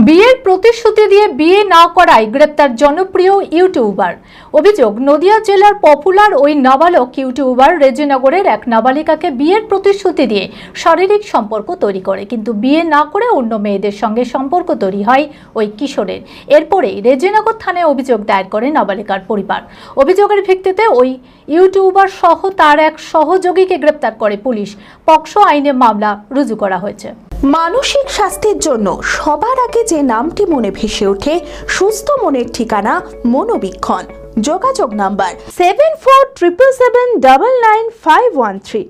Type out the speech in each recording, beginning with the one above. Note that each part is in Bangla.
বিয়ের প্রতিশ্রুতি দিয়ে বিয়ে না করায় গ্রেপ্তার জনপ্রিয় ইউটিউবার। অভিযোগ, নদিয়া জেলার পপুলার ওই নাবালক ইউটিউবার রেজিনগরের এক নাবালিকাকে বিয়ের প্রতিশ্রুতি দিয়ে শারীরিক সম্পর্ক তৈরি করে, কিন্তু বিয়ে না করে অন্য মেয়েদের সঙ্গে সম্পর্ক তৈরি হয় ওই কিশোরের। এরপরেই রেজিনগর থানায় অভিযোগ দায়ের করে নাবালিকার পরিবার। অভিযোগের ভিত্তিতে ওই ইউটিউবার সহ তার এক সহযোগীকে গ্রেপ্তার করে পুলিশ। পক্সো আইনে মামলা রুজু করা হয়েছে। মানসিক স্বাস্থ্যের জন্য সবার আগে যে নামটি মনে ভেসে ওঠে, সুস্থ মনের ঠিকানা মনোবীক্ষণ। যোগাযোগ নাম্বার 7477799513।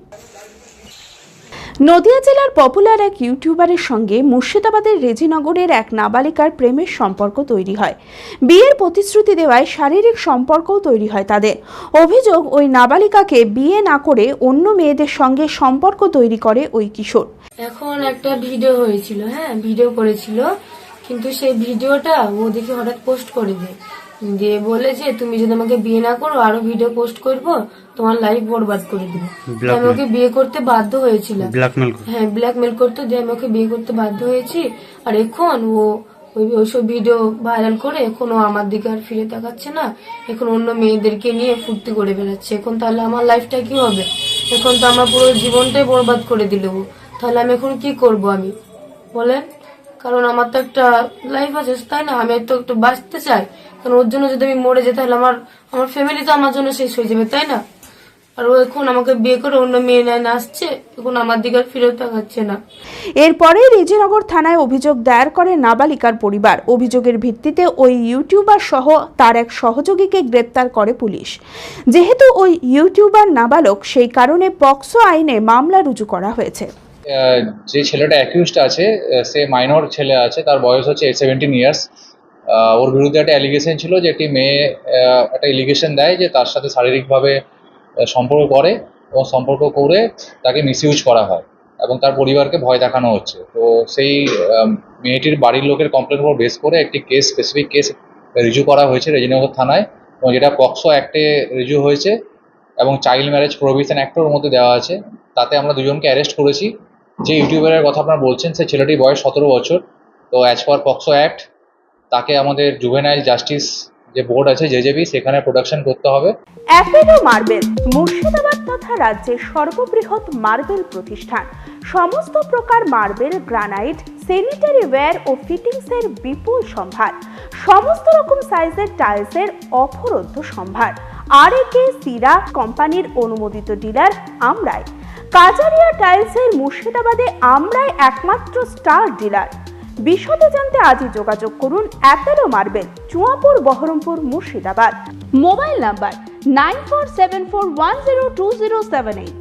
নদিয়া জেলার পপুলার এক ইউটিউবারের সঙ্গে মুর্শিদাবাদের রেজিনগরের এক নাবালিকার প্রেমের সম্পর্ক তৈরি হয়। বিয়ের প্রতিশ্রুতি দেওয়ায় শারীরিক সম্পর্কও তৈরি হয় তাদের। অভিযোগ, ওই নাবালিকাকে বিয়ে না করে অন্য মেয়েদের সঙ্গে সম্পর্ক তৈরি করে ওই কিশোর। এখন একটা ভিডিও হয়েছিল, ভিডিও করেছিল, কিন্তু সেই ভিডিওটা ও দেখে হঠাৎ পোস্ট করে দিয়ে বলে যে তুমি যদি আমাকে বিয়ে না করো আরো ভিডিও পোস্ট করবো, তোমার লাইফ বরবাদ করে দিবে। আমি ওকে বিয়ে করতে বাধ্য হয়েছিলাম, ব্ল্যাকমেল করতে, দিয়ে আমি ওকে বিয়ে করতে বাধ্য হয়েছি। আর এখন ও ওইসব ভিডিও ভাইরাল করে এখন ও আমার দিকে আর ফিরে তাকাচ্ছে না, এখন অন্য মেয়েদেরকে নিয়ে ফুর্তি করে বেড়াচ্ছে। এখন তাহলে আমার লাইফটা কি হবে? এখন তো আমার পুরো জীবনটাই বরবাদ করে দিল। তাহলে আমি এখন কি করব আমি বলেন? কারণ আমার তো একটা লাইফ আছে, তাই না? আমি তো একটু বাঁচতে চাই, কারণ ওর জন্য যদি আমি মরে যাই তাহলে আমার ফ্যামিলি তো আমার জন্য শেষ হয়ে যাবে, তাই না? আর ও এখন আমাকে বিয়ে করে অন্য মেয়ে না আসছে, এখন আমার দিকে ফিরেও তাকাচ্ছে না। এরপরে রেজিনগর থানায় অভিযোগ দায়ের করে নাবালিকার পরিবার। অভিযোগের ভিত্তিতে ওই ইউটিউবার সহ তার এক সহযোগীকে গ্রেপ্তার করে পুলিশ। যেহেতু ওই ইউটিউবার নাবালক, সেই কারণে পক্সো আইনে মামলা রুজু করা হয়েছে। যে ছেলেটা অ্যাকিউজড আছে সে মাইনর ছেলে আছে, তার বয়স হচ্ছে 17 ইয়ার্স। ওর বিরুদ্ধে একটা অ্যালিগেশন ছিল যে একটি মেয়ে একটা এলিগেশন দেয় যে তার সাথে শারীরিকভাবে সম্পর্ক করে এবং সম্পর্ক করে তাকে মিসইউজ করা হয় এবং তার পরিবারকে ভয় দেখানো হচ্ছে। তো সেই মেয়েটির বাড়ির লোকের কমপ্লেন উপর বেস করে একটি স্পেসিফিক কেস রিজু করা হয়েছে রেজিনগর থানায়, এবং যেটা পক্সো অ্যাক্টে রিজু হয়েছে এবং চাইল্ড ম্যারেজ প্রোহিবিশন অ্যাক্টের মধ্যে দেওয়া আছে। তাতে আমরা দুজনকে অ্যারেস্ট করেছি। যে ইউটিউবারের কথা আপনারা বলছেন সে ছেলেটির বয়স 17 বছর। তো অ্যাজ পার পক্সো অ্যাক্ট তাকে আমাদের জুভেনাইল জাস্টিস যে বোর্ড আছে জেজেবি, সেখানে প্রোডাকশন করতে হবে। অ্যাপেলো মার্বেল মুর্শিদাবাদ তথা রাজ্যের সর্ববৃহৎ মার্বেল প্রতিষ্ঠান। সমস্ত প্রকার মার্বেল, গ্রানাইট, স্যানিটারি ওয়্যার ও ফিটিংসের বিপুল সম্ভার। সমস্ত রকম সাইজের টাইলসের অফুরন্ত সম্ভার। আর.এ.কে সিরা কোম্পানির অনুমোদিত ডিলার আমরাই। কাজারিয়া টাইলসের মুর্শিদাবাদে আমরাই একমাত্র স্টার ডিলার। বিশদে জানতে আজই যোগাযোগ করুন Apollo marble, Chuapur, Baharampur, Murshidabad. Mobile number 9474102078।